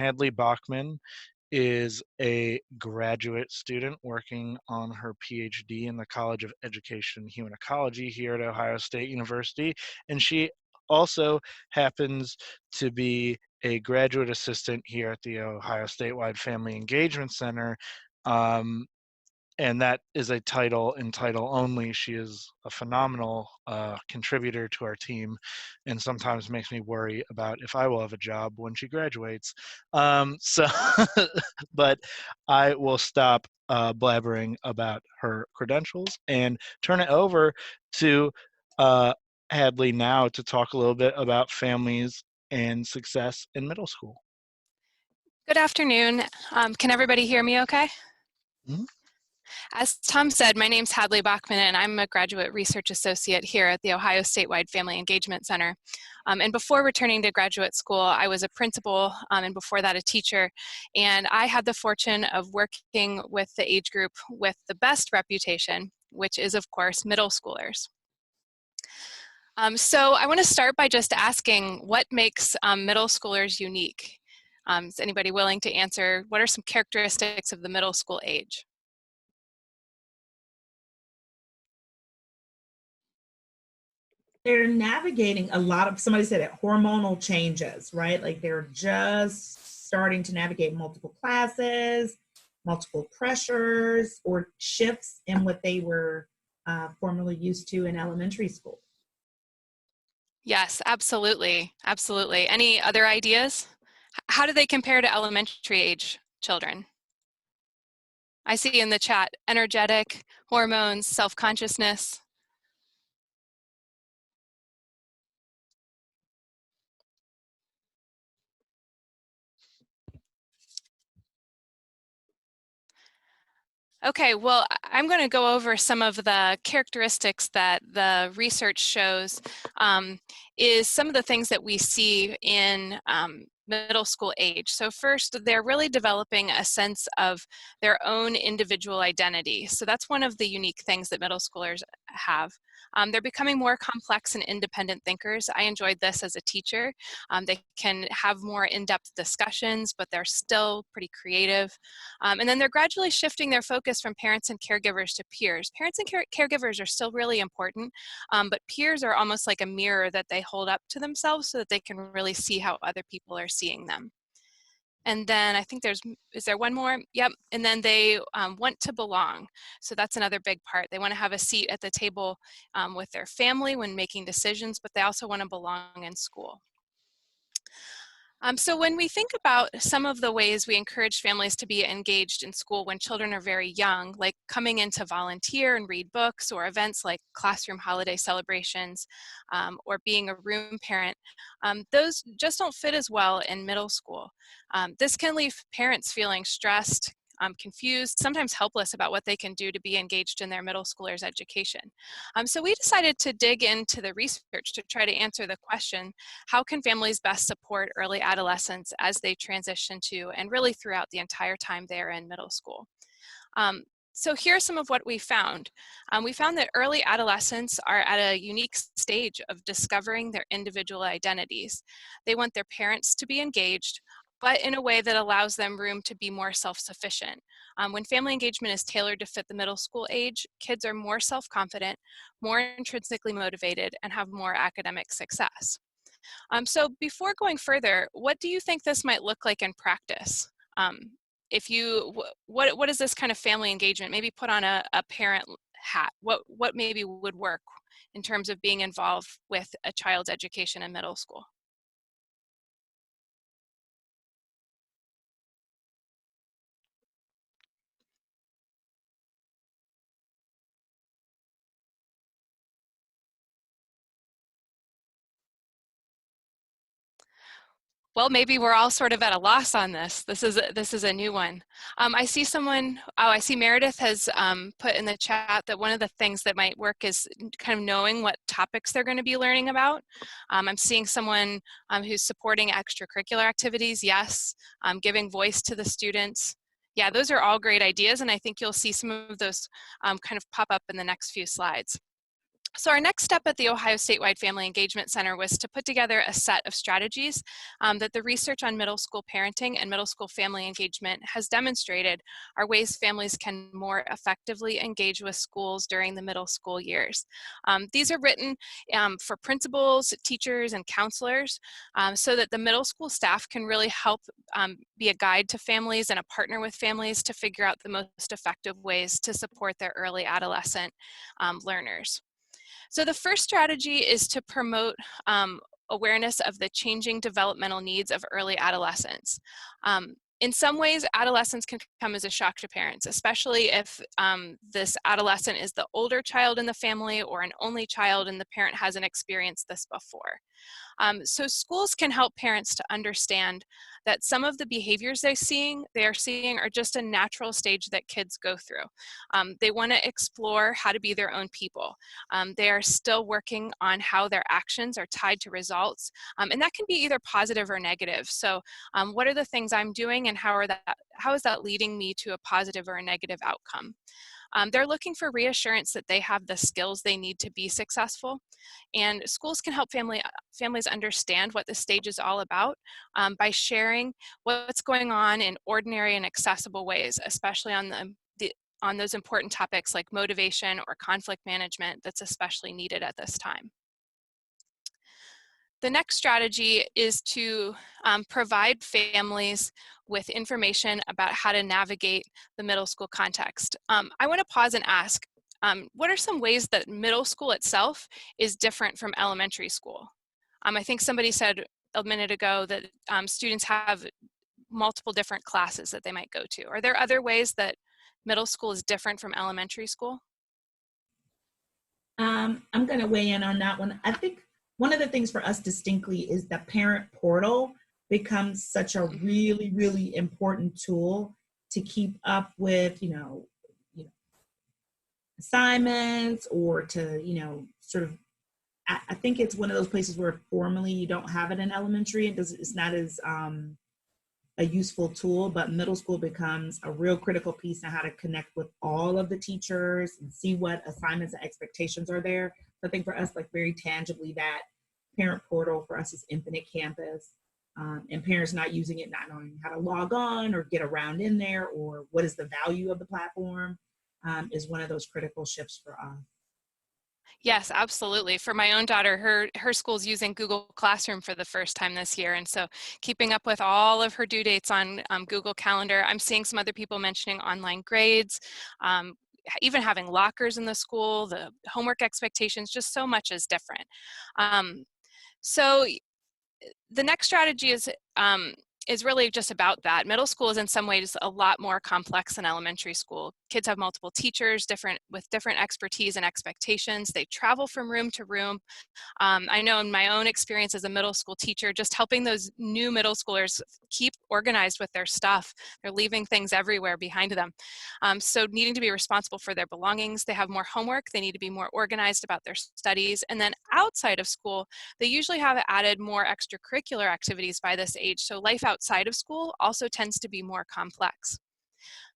Hadley Bachman is a graduate student working on her PhD in the College of Education Human Ecology here at Ohio State University. And she also happens to be a graduate assistant here at the Ohio Statewide Family Engagement Center. And that is a title and title only. She is a phenomenal contributor to our team, and sometimes makes me worry about if I will have a job when she graduates. But I will stop blabbering about her credentials and turn it over to Hadley now to talk a little bit about families and success in middle school. Good afternoon. Can everybody hear me okay? Mm-hmm. As Tom said, my name's Hadley Bachman, and I'm a graduate research associate here at the Ohio Statewide Family Engagement Center. And before returning to graduate school, I was a principal, and before that a teacher. And I had the fortune of working with the age group with the best reputation, which is, of course, middle schoolers. So I want to start by just asking what makes middle schoolers unique? Is anybody willing to answer? What are some characteristics of the middle school age? They're navigating a lot of, somebody said it, hormonal changes, right? Like they're just starting to navigate multiple classes, multiple pressures, or shifts in what they were formerly used to in elementary school. Yes, absolutely. Absolutely. Any other ideas? How do they compare to elementary age children? I see in the chat, energetic, hormones, self-consciousness. Okay, well, I'm going to go over some of the characteristics that the research shows is some of the things that we see in middle school age. So first, they're really developing a sense of their own individual identity. So that's one of the unique things that middle schoolers have. They're becoming more complex and independent thinkers. I enjoyed this as a teacher. They can have more in-depth discussions, but they're still pretty creative. And then they're gradually shifting their focus from parents and caregivers to peers. Parents and caregivers are still really important, but peers are almost like a mirror that they hold up to themselves so that they can really see how other people are seeing them. And then I think is there one more? Yep, and then they want to belong. So that's another big part. They want to have a seat at the table with their family when making decisions, but they also want to belong in school. So when we think about some of the ways we encourage families to be engaged in school when children are very young, like coming in to volunteer and read books, or events like classroom holiday celebrations, or being a room parent, those just don't fit as well in middle school. This can leave parents feeling stressed, confused, sometimes helpless about what they can do to be engaged in their middle schoolers' education. So we decided to dig into the research to try to answer the question, how can families best support early adolescents as they transition to, and really throughout the entire time they're in middle school? So here's some of what we found. We found that early adolescents are at a unique stage of discovering their individual identities. They want their parents to be engaged, but in a way that allows them room to be more self-sufficient. When family engagement is tailored to fit the middle school age, kids are more self-confident, more intrinsically motivated, and have more academic success. So before going further, what do you think this might look like in practice? What is this kind of family engagement? Maybe put on a parent hat. What maybe would work in terms of being involved with a child's education in middle school? Well, maybe we're all sort of at a loss on this. This is a new one. I see someone, I see Meredith has put in the chat that one of the things that might work is kind of knowing what topics they're going to be learning about. I'm seeing someone who's supporting extracurricular activities, yes, giving voice to the students. Yeah, those are all great ideas, and I think you'll see some of those kind of pop up in the next few slides. So our next step at the Ohio Statewide Family Engagement Center was to put together a set of strategies that the research on middle school parenting and middle school family engagement has demonstrated are ways families can more effectively engage with schools during the middle school years. These are written for principals, teachers, and counselors so that the middle school staff can really help be a guide to families and a partner with families to figure out the most effective ways to support their early adolescent learners. So the first strategy is to promote awareness of the changing developmental needs of early adolescents. In some ways, adolescence can come as a shock to parents, especially if this adolescent is the older child in the family or an only child and the parent hasn't experienced this before. So schools can help parents to understand that some of the behaviors they are seeing are just a natural stage that kids go through. They want to explore how to be their own people. They are still working on how their actions are tied to results, and that can be either positive or negative. So what are the things I'm doing and how is that leading me to a positive or a negative outcome? They're looking for reassurance that they have the skills they need to be successful. And schools can help families understand what the stage is all about by sharing what's going on in ordinary and accessible ways, especially on on those important topics like motivation or conflict management that's especially needed at this time. The next strategy is to provide families with information about how to navigate the middle school context. I want to pause and ask, what are some ways that middle school itself is different from elementary school? I think somebody said a minute ago that students have multiple different classes that they might go to. Are there other ways that middle school is different from elementary school? I'm going to weigh in on that one. I think one of the things for us distinctly is the parent portal becomes such a really, really important tool to keep up with, assignments or to, sort of, I think it's one of those places where formally you don't have it in elementary. It's not as a useful tool, but middle school becomes a real critical piece on how to connect with all of the teachers and see what assignments and expectations are there. So I think for us, like very tangibly, that parent portal for us is Infinite Campus, and parents not using it, not knowing how to log on or get around in there or what is the value of the platform is one of those critical shifts for us. Yes, absolutely. For my own daughter, her school's using Google Classroom for the first time this year. And so keeping up with all of her due dates on Google Calendar. I'm seeing some other people mentioning online grades, even having lockers in the school, the homework expectations, just so much is different. So the next strategy is really just about that. Middle school is in some ways a lot more complex than elementary school. Kids have multiple teachers, with different expertise and expectations. They travel from room to room. I know in my own experience as a middle school teacher, just helping those new middle schoolers keep organized with their stuff. They're leaving things everywhere behind them. So needing to be responsible for their belongings, they have more homework, they need to be more organized about their studies. And then outside of school, they usually have added more extracurricular activities by this age. So life outside of school also tends to be more complex.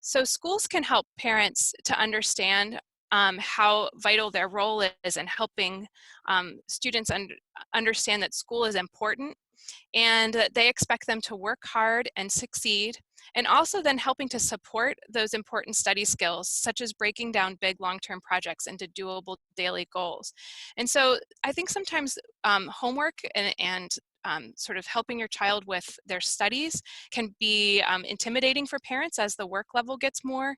So schools can help parents to understand how vital their role is in helping students understand that school is important and that they expect them to work hard and succeed, and also then helping to support those important study skills, such as breaking down big long-term projects into doable daily goals. And so I think sometimes homework and sort of helping your child with their studies can be intimidating for parents as the work level gets more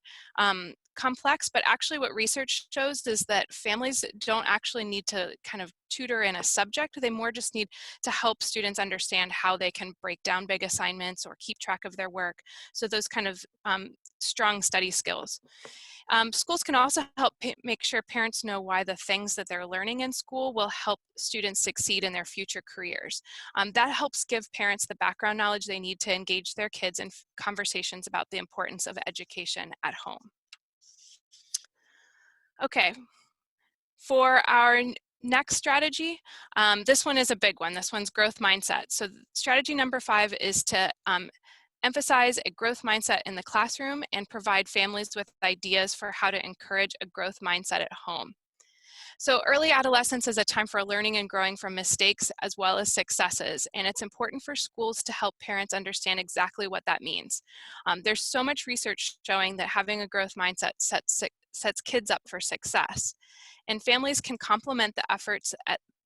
complex, but actually what research shows is that families don't actually need to kind of tutor in a subject. They more just need to help students understand how they can break down big assignments or keep track of their work. So those kind of strong study skills. Schools can also help make sure parents know why the things that they're learning in school will help students succeed in their future careers. That helps give parents the background knowledge they need to engage their kids in conversations about the importance of education at home. Okay, for our next strategy, this one is a big one. This one's growth mindset. So strategy number 5 is to emphasize a growth mindset in the classroom and provide families with ideas for how to encourage a growth mindset at home. So early adolescence is a time for learning and growing from mistakes as well as successes, and it's important for schools to help parents understand exactly what that means. There's so much research showing that having a growth mindset sets kids up for success, and families can complement the efforts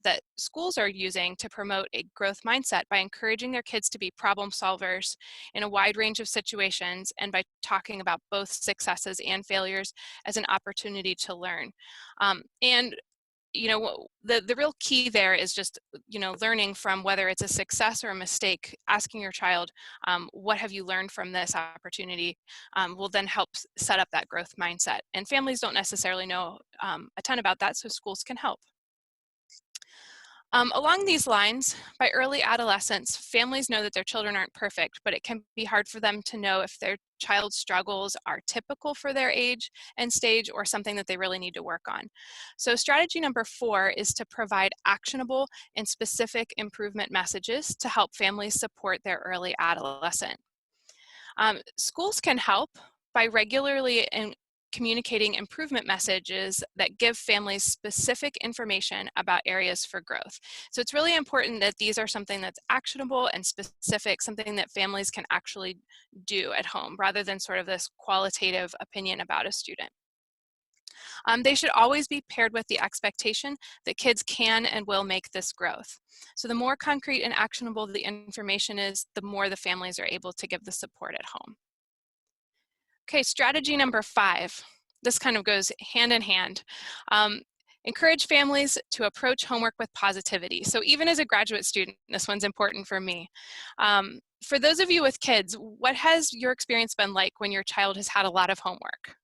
that schools are using to promote a growth mindset by encouraging their kids to be problem solvers in a wide range of situations, and by talking about both successes and failures as an opportunity to learn. And the real key there is just learning from whether it's a success or a mistake. Asking your child, what have you learned from this opportunity, will then help set up that growth mindset. And families don't necessarily know a ton about that, so schools can help. Along these lines, by early adolescence, families know that their children aren't perfect, but it can be hard for them to know if their child's struggles are typical for their age and stage or something that they really need to work on. So strategy number 4 is to provide actionable and specific improvement messages to help families support their early adolescent. Schools can help by regularly communicating improvement messages that give families specific information about areas for growth. So it's really important that these are something that's actionable and specific, something that families can actually do at home, rather than sort of this qualitative opinion about a student. They should always be paired with the expectation that kids can and will make this growth. So the more concrete and actionable the information is, the more the families are able to give the support at home. Okay, strategy number 5. This kind of goes hand in hand. Encourage families to approach homework with positivity. So even as a graduate student, this one's important for me. For those of you with kids, what has your experience been like when your child has had a lot of homework?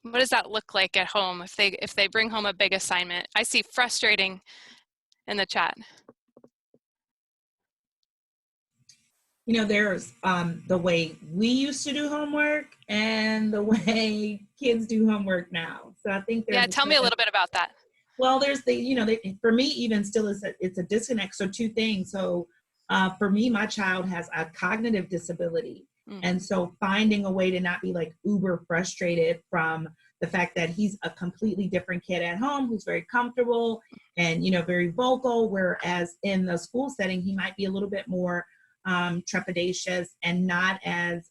What does that look like at home if they bring home a big assignment? I see frustrating in the chat. There's the way we used to do homework and the way kids do homework now. So I think there's tell me a little bit about that. Well, there's for me, even still, it's a disconnect. So 2 things. So for me, my child has a cognitive disability. And so finding a way to not be like uber frustrated from the fact that he's a completely different kid at home who's very comfortable and, very vocal, whereas in the school setting, he might be a little bit more trepidatious and not as,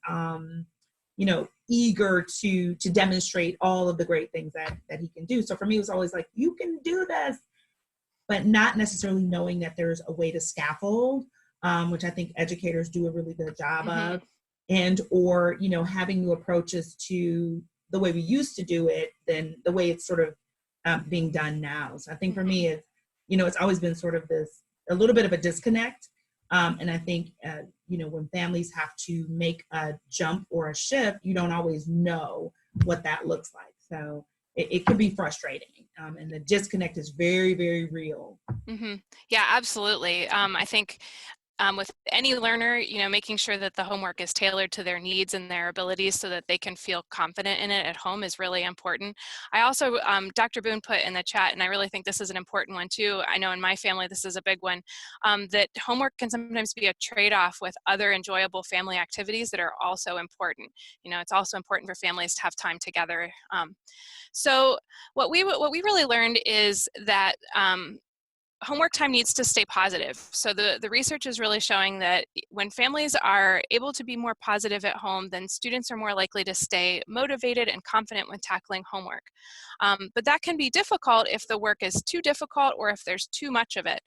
eager to demonstrate all of the great things that he can do. So for me, it was always like, you can do this, but not necessarily knowing that there's a way to scaffold, which I think educators do a really good job of, and or, having new approaches to the way we used to do it than the way it's sort of being done now. So I think for me, it's always been sort of a little bit of a disconnect. And I think, when families have to make a jump or a shift, you don't always know what that looks like. So it can be frustrating. And the disconnect is very, very real. Yeah, absolutely. I think with any learner, making sure that the homework is tailored to their needs and their abilities so that they can feel confident in it at home is really important. I also, Dr. Boone put in the chat, and I really think this is an important one too. I know in my family, this is a big one, that homework can sometimes be a trade-off with other enjoyable family activities that are also important. It's also important for families to have time together. So what we really learned is that homework time needs to stay positive. So the research is really showing that when families are able to be more positive at home, then students are more likely to stay motivated and confident when tackling homework. But that can be difficult if the work is too difficult or if there's too much of it.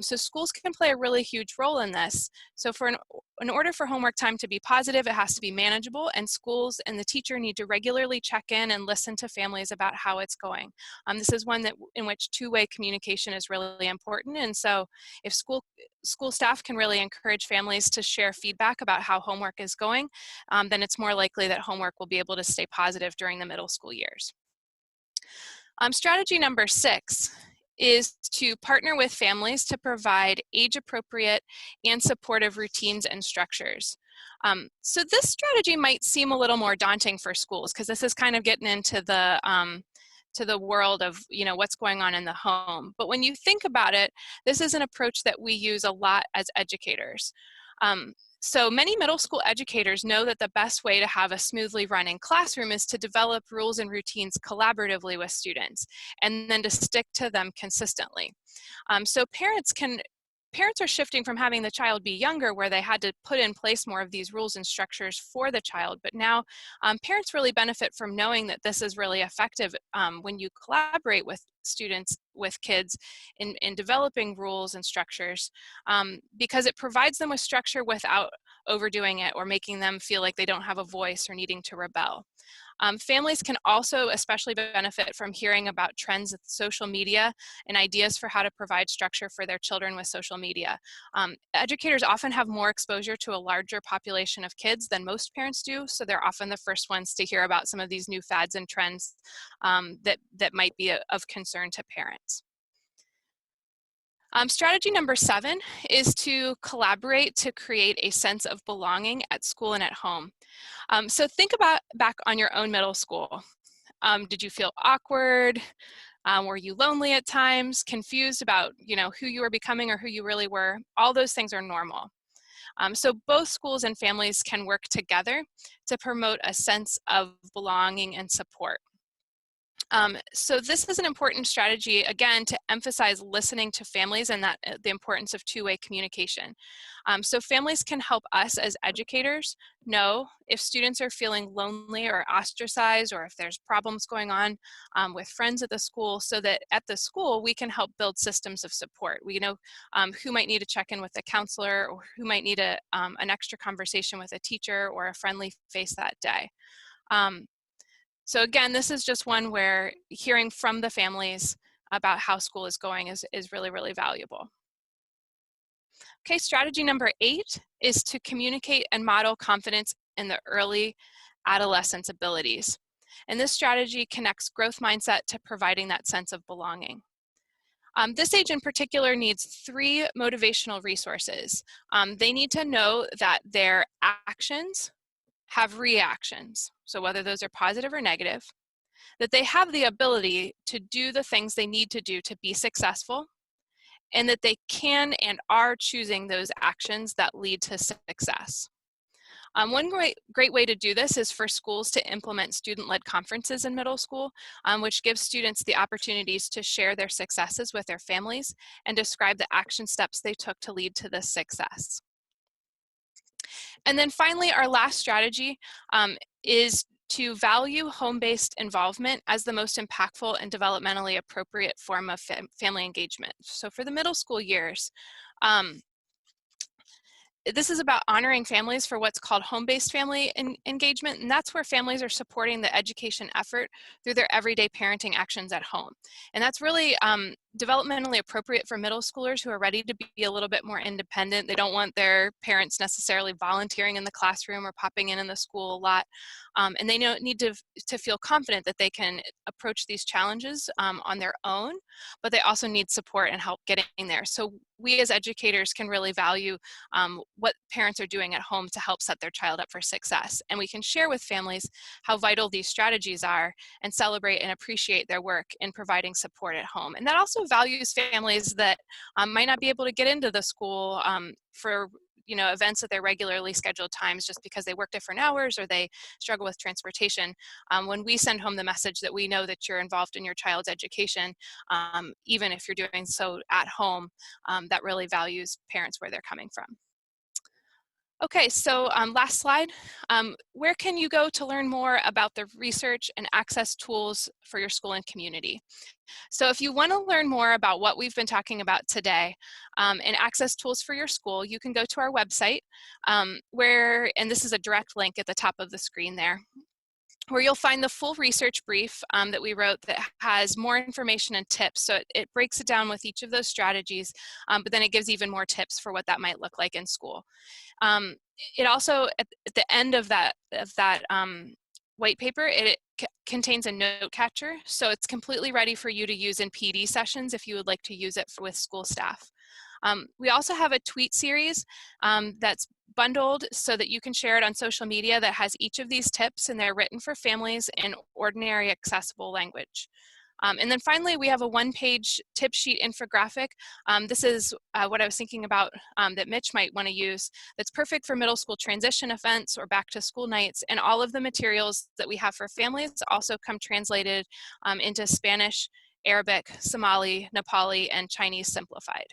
So schools can play a really huge role in this. So in order for homework time to be positive, it has to be manageable, and schools and the teacher need to regularly check in and listen to families about how it's going. This is one in which two-way communication is really important, and so if school staff can really encourage families to share feedback about how homework is going, then it's more likely that homework will be able to stay positive during the middle school years. Strategy number 6 is to partner with families to provide age-appropriate and supportive routines and structures. So this strategy might seem a little more daunting for schools because this is kind of getting into the world of what's going on in the home. But when you think about it, this is an approach that we use a lot as educators. So many middle school educators know that the best way to have a smoothly running classroom is to develop rules and routines collaboratively with students, and then to stick to them consistently. So parents are shifting from having the child be younger, where they had to put in place more of these rules and structures for the child, but now parents really benefit from knowing that this is really effective when you collaborate with students, with kids in developing rules and structures, because it provides them with structure without overdoing it or making them feel like they don't have a voice or needing to rebel. Families can also especially benefit from hearing about trends with social media and ideas for how to provide structure for their children with social media. Educators often have more exposure to a larger population of kids than most parents do, so they're often the first ones to hear about some of these new fads and trends that might be of concern to parents. Strategy number 7 is to collaborate to create a sense of belonging at school and at home. So think back on your own middle school. Did you feel awkward? Were you lonely at times? Confused about who you were becoming or who you really were? All those things are normal. So both schools and families can work together to promote a sense of belonging and support. So this is an important strategy, again, to emphasize listening to families and that the importance of two-way communication. So families can help us as educators know if students are feeling lonely or ostracized, or if there's problems going on with friends at the school, so that at the school we can help build systems of support. We know who might need to check in with a counselor, or who might need an extra conversation with a teacher or a friendly face that day. So again, this is just one where hearing from the families about how school is going is really, really valuable. Okay, strategy number 8 is to communicate and model confidence in the early adolescence abilities. And this strategy connects growth mindset to providing that sense of belonging. This age in particular needs 3 motivational resources. They need to know that their actions have reactions, so whether those are positive or negative, that they have the ability to do the things they need to do to be successful, and that they can and are choosing those actions that lead to success. One great way to do this is for schools to implement student-led conferences in middle school, which gives students the opportunities to share their successes with their families and describe the action steps they took to lead to this success. And then finally, our last strategy is to value home-based involvement as the most impactful and developmentally appropriate form of family engagement. So for the middle school years, this is about honoring families for what's called home-based family engagement, and that's where families are supporting the education effort through their everyday parenting actions at home. And that's really developmentally appropriate for middle schoolers who are ready to be a little bit more independent. They don't want their parents necessarily volunteering in the classroom or popping in the school a lot. And they need to feel confident that they can approach these challenges on their own, but they also need support and help getting there. So we as educators can really value what parents are doing at home to help set their child up for success. And we can share with families how vital these strategies are and celebrate and appreciate their work in providing support at home. And that also values families that might not be able to get into the school for events at their regularly scheduled times just because they work different hours or they struggle with transportation. When we send home the message that we know that you're involved in your child's education, even if you're doing so at home, that really values parents where they're coming from. Okay, so last slide. Where can you go to learn more about the research and access tools for your school and community? So if you want to learn more about what we've been talking about today and access tools for your school, you can go to our website and this is a direct link at the top of the screen there, where you'll find the full research brief that we wrote that has more information and tips. So it breaks it down with each of those strategies, but then it gives even more tips for what that might look like in school. It also, at the end of that white paper, it contains a note catcher, so it's completely ready for you to use in PD sessions if you would like to use it with school staff. We also have a tweet series that's bundled so that you can share it on social media that has each of these tips, and they're written for families in ordinary accessible language. And then finally, we have a one-page tip sheet infographic. This is what I was thinking about that Mitch might want to use, that's perfect for middle school transition events or back to school nights. And all of the materials that we have for families also come translated into Spanish, Arabic, Somali, Nepali, and Chinese simplified.